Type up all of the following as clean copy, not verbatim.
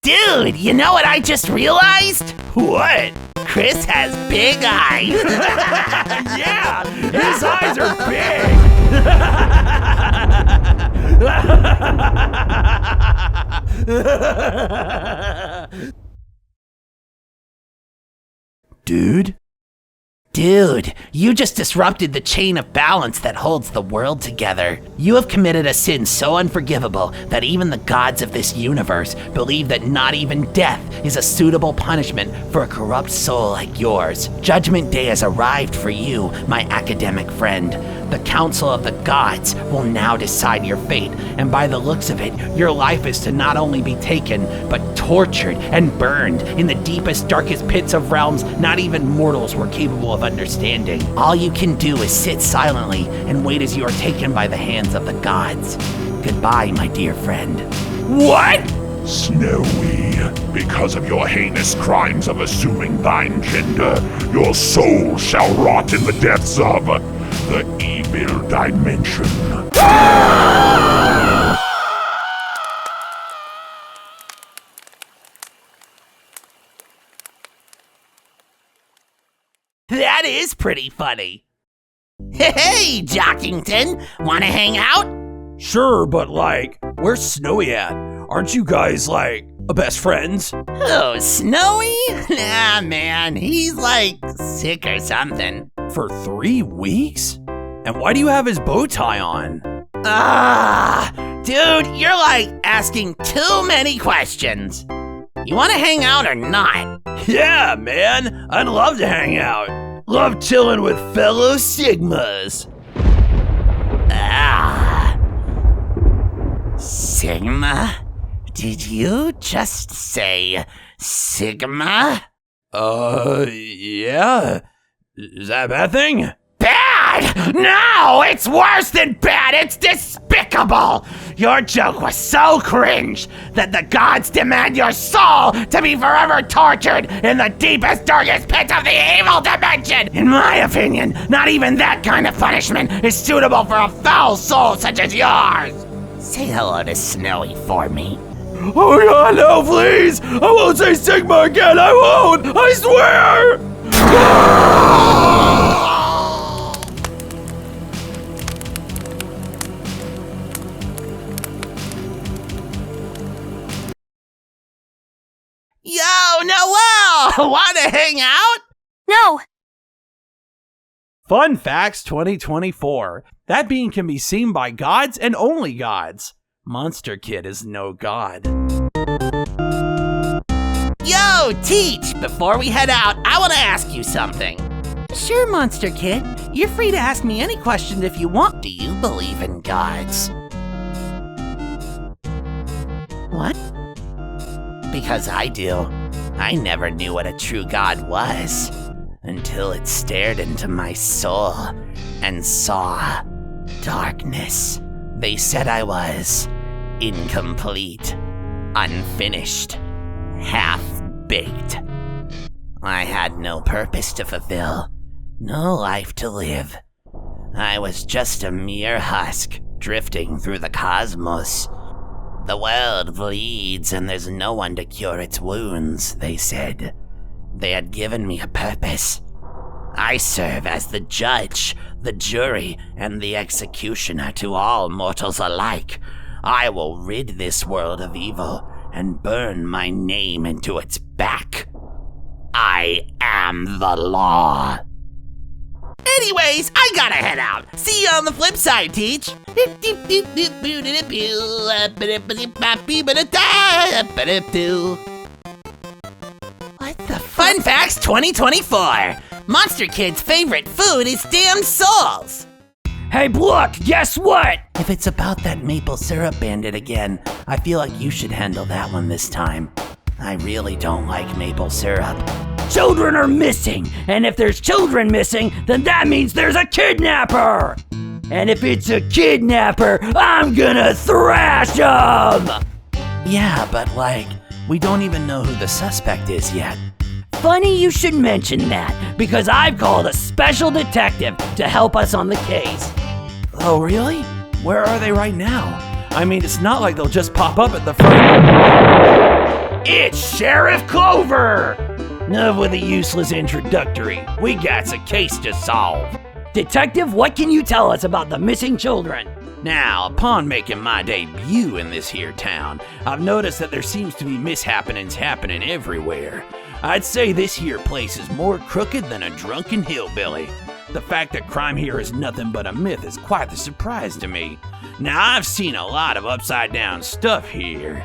Dude, you know what I just realized? What? Chris has big eyes. Yeah, his eyes are big. Dude? Dude, you just disrupted the chain of balance that holds the world together. You have committed a sin so unforgivable that even the gods of this universe believe that not even death is a suitable punishment for a corrupt soul like yours. Judgment Day has arrived for you, my academic friend. The Council of the Gods will now decide your fate, and by the looks of it, your life is to not only be taken, but tortured and burned in the deepest, darkest pits of realms not even mortals were capable of understanding. All you can do is sit silently and wait as you are taken by the hands of the gods. Goodbye, my dear friend. What? Snowy, because of your heinous crimes of assuming thine gender, your soul shall rot in the depths of the evil dimension. That is pretty funny. Hey, Jockington, wanna hang out? Sure, but where's Snowy at? Aren't you guys, best friends? Oh, Snowy? Nah, man, he's sick or something. For 3 weeks? And why do you have his bow tie on? Dude, you're asking too many questions. You wanna hang out or not? Yeah, man, I'd love to hang out. Love chilling with fellow Sigmas. Sigma? Did you just say Sigma? Yeah. Is that a bad thing? Bad! No, it's worse than bad. It's despicable. Your joke was so cringe that the gods demand your soul to be forever tortured in the deepest, darkest pits of the evil dimension. In my opinion, not even that kind of punishment is suitable for a foul soul such as yours. Say hello to Snowy for me. Oh god, no, please! I won't say Sigma again, I won't! I swear! Yo, Noelle! Wanna hang out? No! Fun Facts 2024. That bean can be seen by gods and only gods. Monster Kid is no god. Yo, Teach! Before we head out, I want to ask you something. Sure, Monster Kid. You're free to ask me any question if you want. Do you believe in gods? What? Because I do. I never knew what a true god was until it stared into my soul and saw darkness. They said I was incomplete, unfinished, half-baked. I had no purpose to fulfill, no life to live. I was just a mere husk drifting through the cosmos. The world bleeds and there's no one to cure its wounds, they said. They had given me a purpose. I serve as the judge, the jury, and the executioner to all mortals alike. I will rid this world of evil and burn my name into its back. I am the law. Anyways, I gotta head out. See you on the flip side, Teach. What the Fun Facts 2024. Monster Kid's favorite food is damned souls. Hey, Blook, guess what? If it's about that maple syrup bandit again, I feel like you should handle that one this time. I really don't like maple syrup. Children are missing, and if there's children missing, then that means there's a kidnapper! And if it's a kidnapper, I'm gonna thrash him! Yeah, but we don't even know who the suspect is yet. Funny you should mention that, because I've called a special detective to help us on the case. Oh, really? Where are they right now? I mean, it's not like they'll just pop up at the front. It's Sheriff Clover! Enough with a useless introductory. We got a case to solve. Detective, what can you tell us about the missing children? Now, upon making my debut in this here town, I've noticed that there seems to be mishappenings happening everywhere. I'd say this here place is more crooked than a drunken hillbilly. The fact that crime here is nothing but a myth is quite the surprise to me. Now, I've seen a lot of upside down stuff here,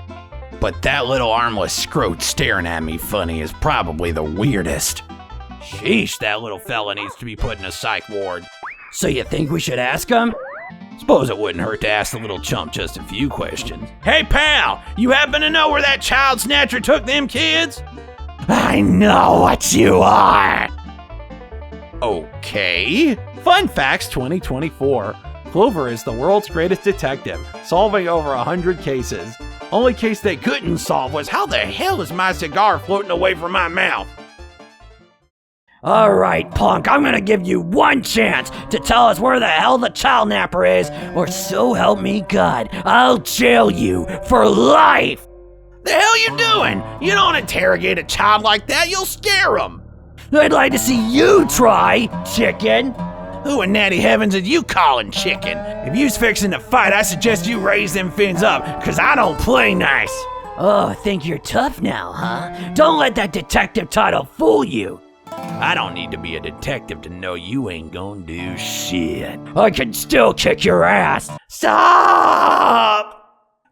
but that little armless scrote staring at me funny is probably the weirdest. Sheesh, that little fella needs to be put in a psych ward. So you think we should ask him? Suppose it wouldn't hurt to ask the little chump just a few questions. Hey pal, you happen to know where that child snatcher took them kids? I know what you are! Okay. Fun Facts 2024. Clover is the world's greatest detective, solving over 100 cases. Only case they couldn't solve was how the hell is my cigar floating away from my mouth? All right, punk, I'm gonna give you one chance to tell us where the hell the child napper is, or so help me God, I'll jail you for life! The hell you doing? You don't interrogate a child like that, you'll scare him. I'd like to see you try, chicken. Who in natty heavens are you calling chicken? If you's fixing to fight, I suggest you raise them fins up, cause I don't play nice. Oh, think you're tough now, huh? Don't let that detective title fool you. I don't need to be a detective to know you ain't gonna do shit. I can still kick your ass. Stop!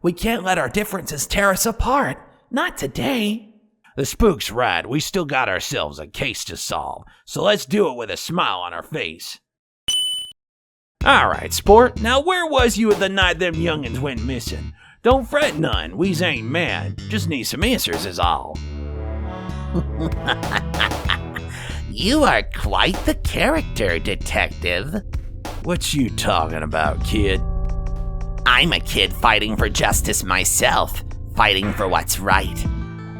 We can't let our differences tear us apart. Not today. The spook's right, we still got ourselves a case to solve, so let's do it with a smile on our face. Alright, sport, now where was you the night them youngins went missing? Don't fret none, we's ain't mad, just need some answers is all. You are quite the character, detective. What you talking about, kid? I'm a kid fighting for justice myself, fighting for what's right.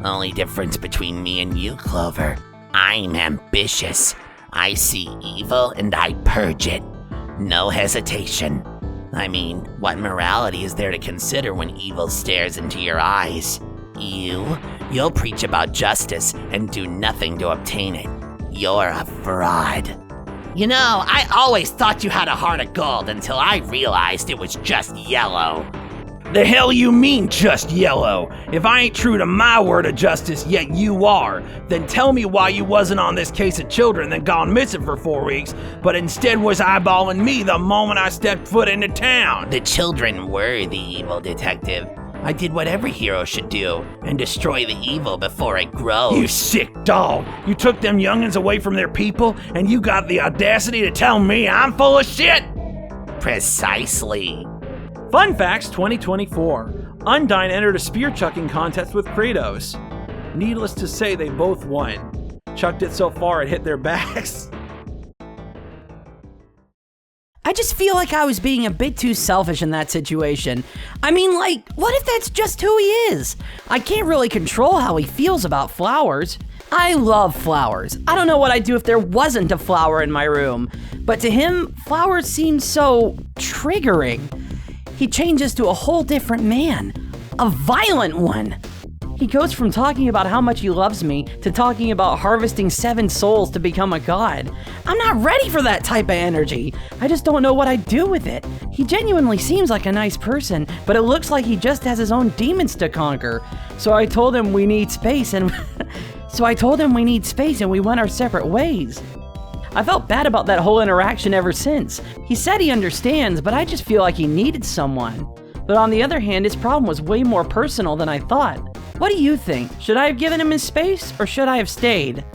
Only difference between me and you, Clover, I'm ambitious. I see evil and I purge it. No hesitation. I mean, what morality is there to consider when evil stares into your eyes? You'll preach about justice and do nothing to obtain it. You're a fraud. You know, I always thought you had a heart of gold until I realized it was just yellow. The hell you mean, just yellow? If I ain't true to my word of justice, yet you are, then tell me why you wasn't on this case of children that gone missing for 4 weeks, but instead was eyeballing me the moment I stepped foot into town. The children were the evil, detective. I did what every hero should do, and destroy the evil before it grows. You sick dog! You took them youngins away from their people, and you got the audacity to tell me I'm full of shit? Precisely. Fun Facts 2024. Undyne entered a spear chucking contest with Kratos. Needless to say, they both won. Chucked it so far it hit their backs. I just feel like I was being a bit too selfish in that situation. I mean, like, what if that's just who he is? I can't really control how he feels about flowers. I love flowers. I don't know what I'd do if there wasn't a flower in my room. But to him, flowers seem so triggering. He changes to a whole different man. A violent one. He goes from talking about how much he loves me to talking about harvesting 7 souls to become a god. I'm not ready for that type of energy. I just don't know what I'd do with it. He genuinely seems like a nice person, but it looks like he just has his own demons to conquer. So I told him we need space and we went our separate ways. I felt bad about that whole interaction ever since. He said he understands, but I just feel like he needed someone. But on the other hand, his problem was way more personal than I thought. What do you think? Should I have given him his space, or should I have stayed?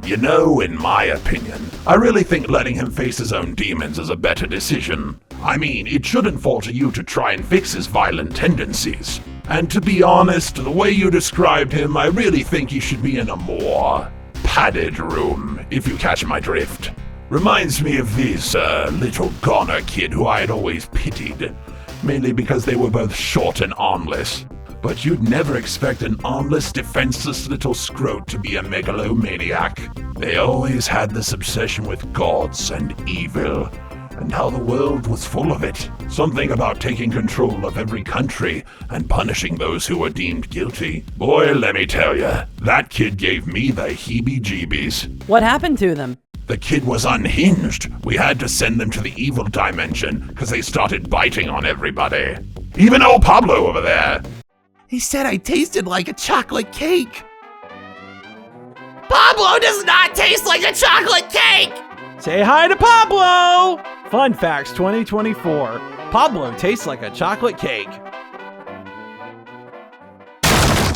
You know, in my opinion, I really think letting him face his own demons is a better decision. I mean, it shouldn't fall to you to try and fix his violent tendencies. And to be honest, the way you described him, I really think he should be in a more padded room, if you catch my drift. Reminds me of this little goner kid who I had always pitied, mainly because they were both short and armless. But you'd never expect an armless, defenseless little scrote to be a megalomaniac. They always had this obsession with gods and evil. and how the world was full of it. Something about taking control of every country and punishing those who were deemed guilty. Boy, let me tell you, that kid gave me the heebie-jeebies. What happened to them? The kid was unhinged. We had to send them to the evil dimension because they started biting on everybody. Even old Pablo over there. He said I tasted like a chocolate cake. Pablo does not taste like a chocolate cake! Say hi to Pablo! Fun Facts 2024. Pablo tastes like a chocolate cake.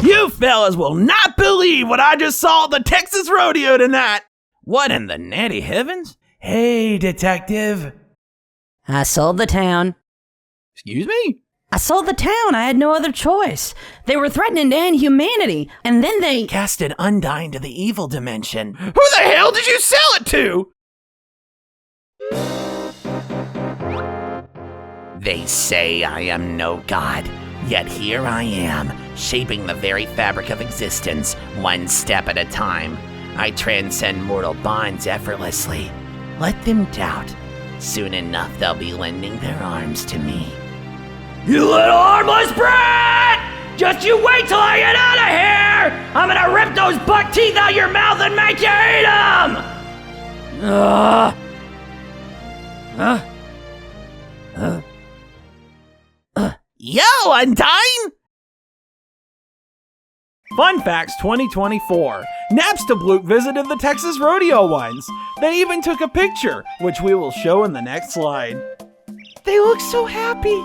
You fellas will not believe what I just saw at the Texas Rodeo tonight. What in the natty heavens? Hey, detective. I sold the town. Excuse me? I sold the town. I had no other choice. They were threatening to end humanity, and then they Casted Undyne to the evil dimension. Who the hell did you sell it to? They say I am no god, yet here I am, shaping the very fabric of existence, one step at a time. I transcend mortal bonds effortlessly. Let them doubt. Soon enough they'll be lending their arms to me. You little harmless brat! Just you wait till I get out of here! I'm gonna rip those buck teeth out your mouth and make you eat them! Yo, Undyne! Fun Facts 2024. Napstablook visited the Texas Rodeo once. They even took a picture, which we will show in the next slide. They look so happy.